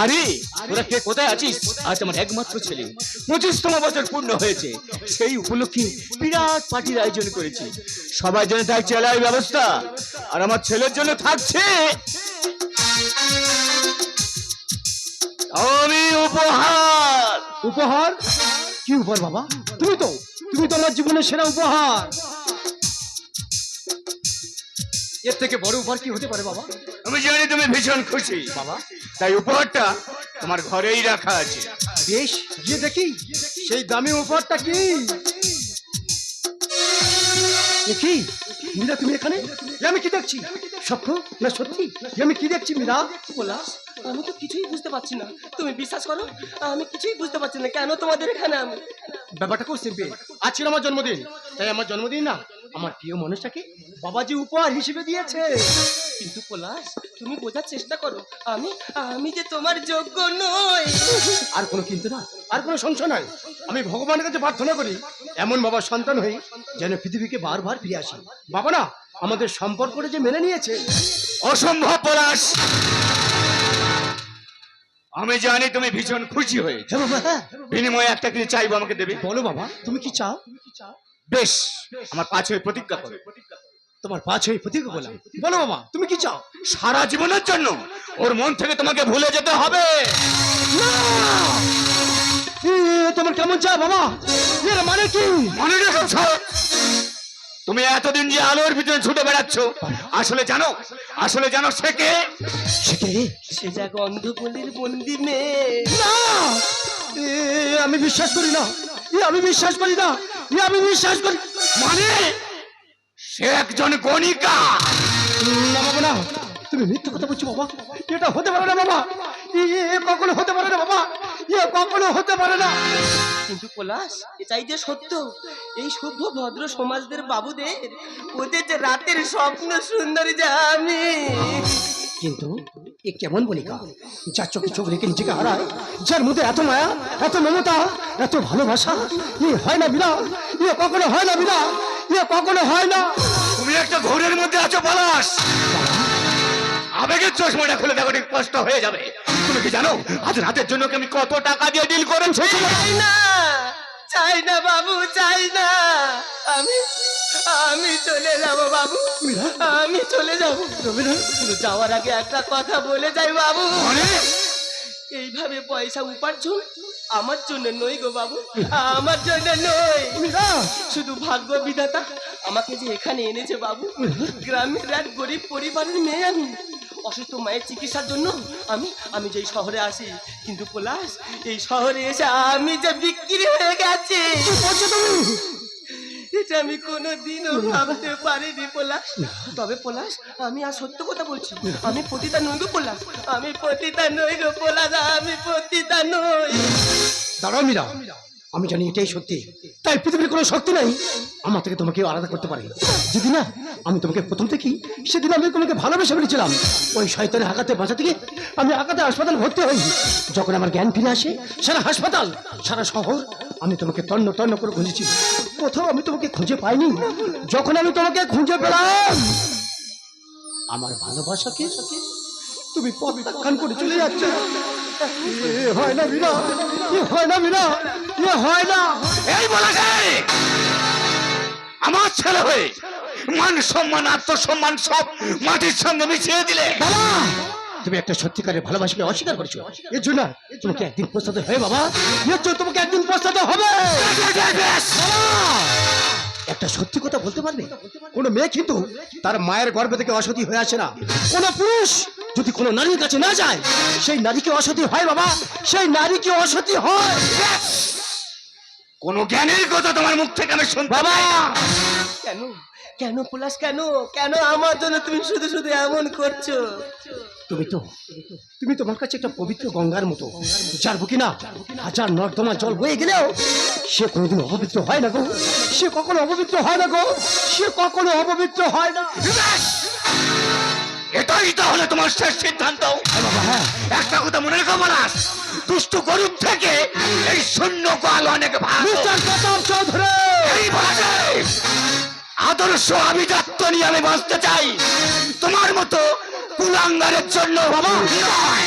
আরে তোরা কে কোথায় আছিস? আজ আমার একমাত্র ছেলে 25তম বছর পূর্ণ হয়েছে। সেই উপলক্ষে বিরাট পার্টির আয়োজন করেছি। সবার জন্য থাকছে এলাই ব্যবস্থা, আর আমার ছেলের জন্য থাকছে আমি উপহার। উপহার? কি উপহার বাবা? তুমি তো আমার জীবনের সেরা উপহার। এর থেকে বড় উপহার কি হতে পারে বাবা? আমি জানি তুমি ভীষণ খুশি বাবা, তাই উপহারটা তোমার ঘরেই রাখা আছে। বেশ, গিয়ে দেখি সেই দামি উপহারটা কি। দেখি মীরা, তুমি এখানে? আমি কি দেখছি? স্বপ্ন না সত্যি? আমি কি দেখছি মীরা? পলাশ, আমি তো কিছুই বুঝতে পারছি না। তুমি বিশ্বাস করো, আমি কিছুই বুঝতে পারছি না কেন তোমাদের এখানে আমি। ব্যাপারটা খুব সিম্পল। আজ ছিল আমার জন্মদিন, তাই আমার জন্মদিন না আমার প্রিয় মানুষটাকে বাবাজি উপহার হিসেবে দিয়েছে। কিন্তু পলাশ, তুমি বোঝার চেষ্টা করো, আমি যে তোমার যোগ্য নই। আর কোনো কিন্তু না, আর কোনো সংশয় নাই। আমি ভগবানের কাছে প্রার্থনা করি এমন বাবার সন্তান হই যেন পৃথিবীকে বারবার ফিরে আসি। বাবা না আমাদের সম্পর্কটা যে মেনে নিয়েছে। অসম্ভব পলাশ, আমি জানি তুমি ভীষণ খুশি হয়েছে। হ্যাঁ বাবা, হ্যাঁ। বিনিময়ে একটা কিছু চাইবো, আমাকে দেবে? বলো বাবা, তুমি কি চাও? বেশ, আমার পাঁচ হয়ে প্রতিজ্ঞা করো। তোমার পাঁচ হয়ে প্রতিজ্ঞা করলাম। বলো বাবা, তুমি কি চাও? সারা জীবনের জন্য ওর মন থেকে তোমাকে ভুলে যেতে হবে। তোমার কেমন চাও বাবা? এর মানে কি? মনে রেখেছ, তুমি এতদিন যে আলোর ভিতরে ছুটে বেড়াচ্ছ, আসলে জানো সে কে? সে যাক অন্ধপল্লীর বন্দি মেয়ে। না, আমি বিশ্বাস করি না। আমি বিশ্বাস করি না। আমি বিশ্বাস করি। মানে সে একজন গণিকা। না বাবা, না, তুমি মিথ্যা কথা বলছো বাবা। এটা হতে পারে না বাবা। এ কখনো হতে পারে না বাবা। এ কখনো হতে পারে না। কিন্তু পলাশ, এটাই যে সত্য। এই সভ্য ভদ্র সমাজদের বাবুদের, ওদের যে রাতের স্বপ্ন সুন্দরী যে আমি। কিন্তু এ কেমন বলিকা, যার চোখে চোখ রেখে নিজেকে হারায়, যার মধ্যে এত মায়া, এত মমতা, এত ভালোবাসা। এ হয় না বিনা, এ কখনো হয় না বিনা, এ কখনো হয় না। তুমি একটা ঘোরের মধ্যে আছো পলাশ। আবেগের চশমাটা খুলে দেখো, ঠিক কষ্ট হয়ে যাবে। তুমি কি জানো আজ রাতের জন্য আমি কত টাকা দিয়ে ডিল করেছি? চাই না বাবু, চাই না। আমি চলে যাব বাবু, আমি চলে যাব। কিন্তু যাওয়ার আগে একটা কথা বলে যাই বাবু। এইভাবে পয়সা উপার্জন আমার জন্য নই গো বাবু, আমার জন্য নই। শুধু ভাগ্য বিধাতা আমাকে যে এখানে এনেছে বাবু। গ্রামের এক গরিব পরিবারের মেয়ে আমি। অসুস্থ মায়ের চিকিৎসার জন্য আমি যেই শহরে আসি, কিন্তু পলাশ, এই শহরে এসে আমি যে বিক্রি হয়ে গেছি, এটা আমি কোনোদিনও ভাবতে পারিনি পলাশ। তবে পলাশ, আমি আর সত্য কথা বলছি, আমি পতিতা নই গো পলাশ, আমি পতিতা নই গো পলাশ, আমি পতিতা নই। দাঁড়াও মীরা, আমি জানি এটাই সত্যি। তাই পৃথিবীর কোনো শক্তি নাই আমার থেকে তোমাকে আলাদা করতে পারে। যদি না আমি তোমাকে প্রথম থেকেই, সেদিন আমি তোমাকে ভালোবেসে ফেলেছিলাম। ওই শয়তানের আঘাতে বাঁচা থেকে আমি আঘাতে হাসপাতাল ভর্তি হই। যখন আমার জ্ঞান ফিরে আসে, সারা হাসপাতাল, সারা শহর আমি তোমাকে তন্ন তন্ন করে খুঁজেছি। কোথাও আমি তোমাকে খুঁজে পাইনি। যখন আমি তোমাকে খুঁজে পেলাম, আমার ভালোবাসাকে তুমি প্রত্যাখ্যান করে চলে যাচ্ছ। হয় না মীরা, হয় না মীরা, হয় না। এই বলা যায় আমার ছেলে হয়ে মান সম্মান আত্মসম্মান সব মাটির সঙ্গে মিশিয়ে দিলে। বাবা, তুমি একটা সত্যিকারের ভালোবাসাকে অস্বীকার করছো। এর জন্য তোমাকে একদিন পস্তাতে হবে বাবা। এর জন্য তোমাকে একদিন পস্তাতে হবে। একটা সত্যি কথা বলতে পারবে, কোনো মেয়ে কিন্তু তার মায়ের গর্ভ থেকে অসতী হয়ে আসে না। কোন পুরুষ যদি কোনো নারীর কাছে না যায়, সেই নারীকে অসতী হয় বাবা, সেই নারীকে অসতী হয়। কোন জ্ঞানের কথা তোমার মুখ থেকে আমি শুনতে বাবা, কেন কেন পলাশ, কেন কেন আমার জন্য তুমি শুধু শুধু এমন করছো? তুমি তোমার কাছে একটা পবিত্র গঙ্গার মতো, যার বুকে না হাজার নর্দমা জল বয়ে গেলেও সে কোনোদিন অপবিত্র হয় না গো। সে কখনো অপবিত্র হয় না গো। সে কখনো অপবিত্র হয় না। এটাই তাহলে তোমার শেষ সিদ্ধান্ত? বাবা, হ্যাঁ। একটা কথা মনে রেখো পলাশ, দুষ্ট গরুর থেকে এই শূন্য কাল অনেক ভালো। মিস্টার প্রতাপ চৌধুরী, এই বলা যায় আদর্শ আভিজাত্য নিয়ে আমি বাঁচতে চাই, তোমার মতো কুলাঙ্গারের জন্য বাবা নয়।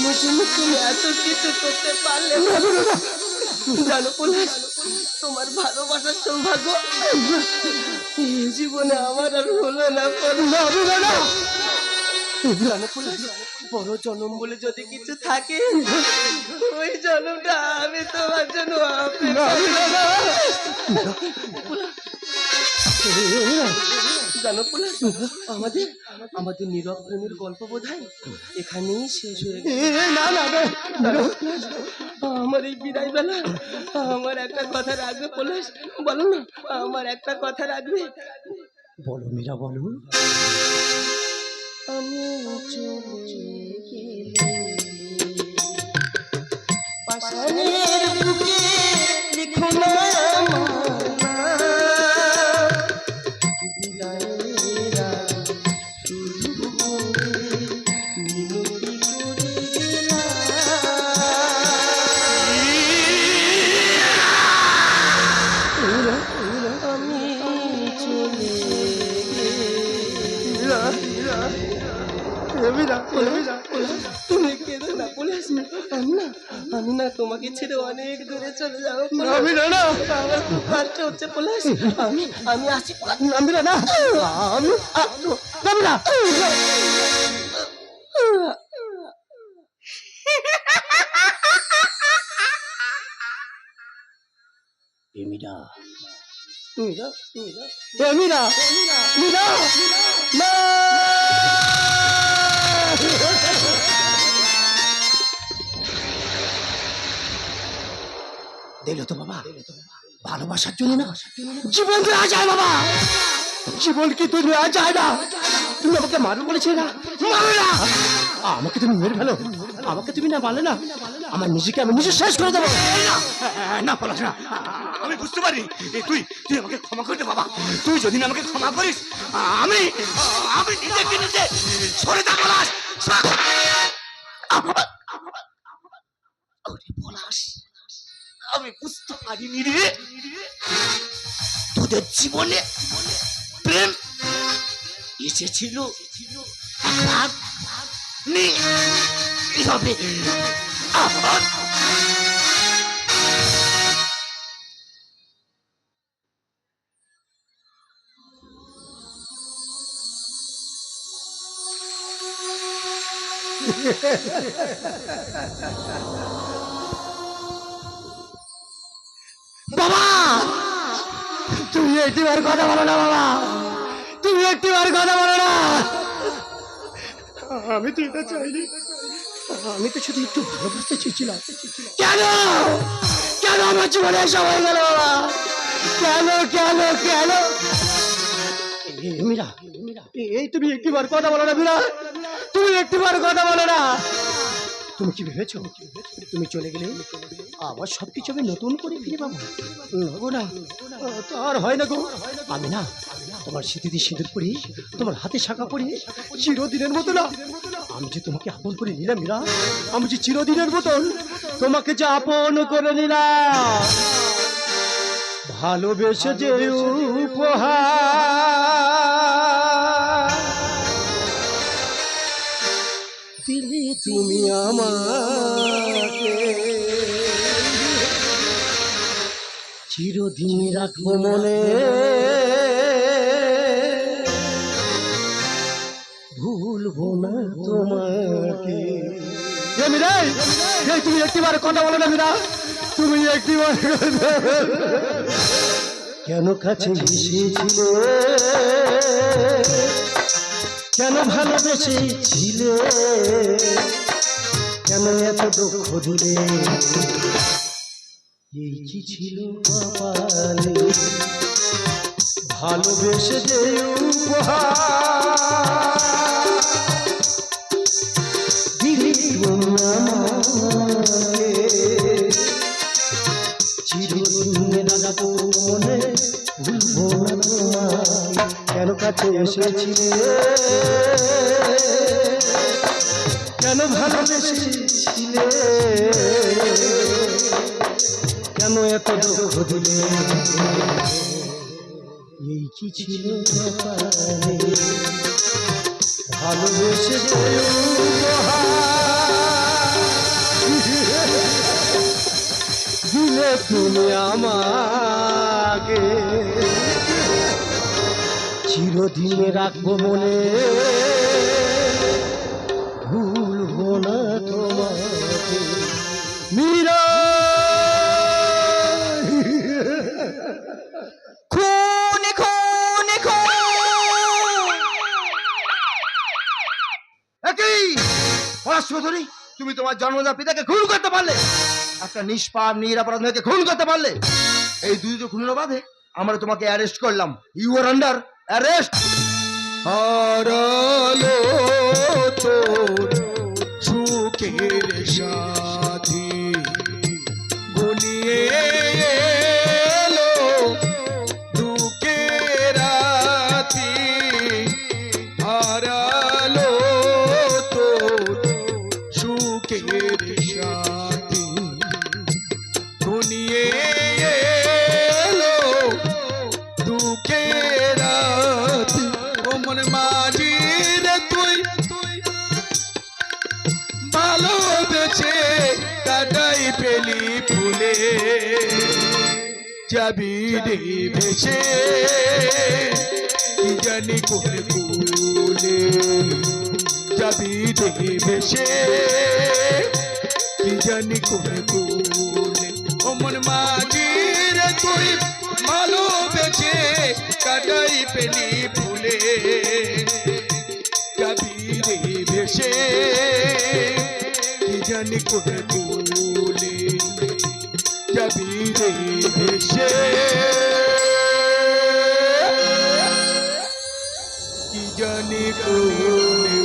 আমার জন্য তুমি এত কিছু করতে পারলে না। জানো পলাশ, তোমার ভালোবাসার সৌভাগ্য এই জীবনে আমার আর হলো না। জানো পলাশ, বড় জন্ম বলে যদি কিছু থাকে ওই জন্মটা আমি তোমার জন্য জানো পলাশ, আমাদের আমাদের নীরব প্রেমের গল্প বোধহয় এখানেই শেষ হয়ে গেল। আমার এই বিদায় বেলা আমার একটা কথা রাখবে পলাশ, বলো না, আমার একটা কথা রাখবে। বলো মীরা, বলো। আমি চলে গেলে পাষাণের বুকে লিখো না আমার নাম। বিদায়ের আগে শুধু বলে মিনতি করে গেলাম আমি চলে তুমি কেঁদো না পলাশ, আমি না তোমাকে ছেড়ে অনেক দূরে চলে যাবো। আমার খুব কষ্ট হচ্ছে পলাশ, আমি আসি। দিল তো বাবা, ভালোবাসার জন্য না জীবন দেওয়া যায় বাবা। জীবন কি তুই নেওয়া যায় না? তুমি আমাকে মারো বলেছিলে না, মারো না। আমাকে তুমি মেরে ফেলো, আমাকে তুমি না মারলে না আমার নিজেকে আমি নিজে শেষ করে দেবো। না পলাশ না, আমি বুঝতে পারি তুই তুই আমাকে ক্ষমা করে দে বাবা। তুই যদি না আমাকে ক্ষমা করিস আমি আমি নিজেকে নিজে সরে যা পলাশ। পলাশ, আমি বুঝতে পারিনি রে তোদের জীবনে প্রেম এসেছিল একবার নেই হবে। বাবা, তুমি একটিবার কথা বলো না বাবা, তুমি একটিবার কথা বলো না। আমি তো এটা চাইনি, আমি তো শুধু একটু ভালোবাসতে চেয়েছিলাম। কেন কেন আমার জীবনে এসব হয়ে গেল বাবা? কেন কেন কেন? মীরা, এই তুমি একটিবার কথা বলো না মীরা, তুমি একটিবার কথা বলো না। তুমি কি ভেবেছো তুমি চলে গেলে আবার সবকিছু আমি নতুন করে ফিরে পাবো? না, তার হয় না গো। আমি না তোমার স্মৃতি সিঁদুর পরি, তোমার হাতে শাখা পরি চিরদিনের মতো না আমি যে তোমাকে আপন করে নিলাম মীরা, আমি যে চিরদিনের মতন তোমাকে যে আপন করে নিলাম, ভালোবেসে যে উপহার দিলে তুমি আমাকে, চিরদিন রাখবো মনে, ভুলবো না তোমাকে। তুমি একটিবার কথা বলো না মীরা, তুমি একটিবার কেন কাছে এসেছিলে, কেন ভালোবেসেছিলে, কেন এত দুঃখ দিলে, এই কি ছিল কপালে, ভালোবেসে যে উপহার দিলে আমাকে, চিরদিন রাখবো মনে, ভুলবো না তোমায়। কেন কাছে এসেছিলে, কেন ভালোবেসেছিলে, কেন এত দুঃখ দিলে, এই কি ছিল কপালে, ভালোবেসে পেলো দিলে তুমি আমাকে, চিরদিন রাখবো মনে, ভুলবো না তোমাকে মীরা। খুন খুন খুন। একই পরাশোধনী, তুমি তোমার জন্মদাতা পিতাকে খুন করতে পারলে, একটা নিষ্পাপ নিরাপরাধ মেয়েকে খুন করতে পারলে। এই দুটো খুনের বাদে আমরা তোমাকে অ্যারেস্ট করলাম। You are under arrest. হারালো তোর সুখের সাথী, বনিয়ে এলো দুঃখের রাতি। হারালো তোর সুখের সাথী, বনিয়ে এলো দুঃখের রাতি। ও মন মাঝি রে তুই ভালোবেসে কাটাই পেলি ফুলে, যাবি রে ভেসে কি জানি কোন কুলে, যাবি রে ভেসে কি জানি কোন কুলে। ও মন মাঝি রে তুই ভালোবেসে কাটাই পেলি ফুলে, যাবি রে ভেসে কি জানি কোনে কুলে, যাবি রে ভেসে কি জানি কোনে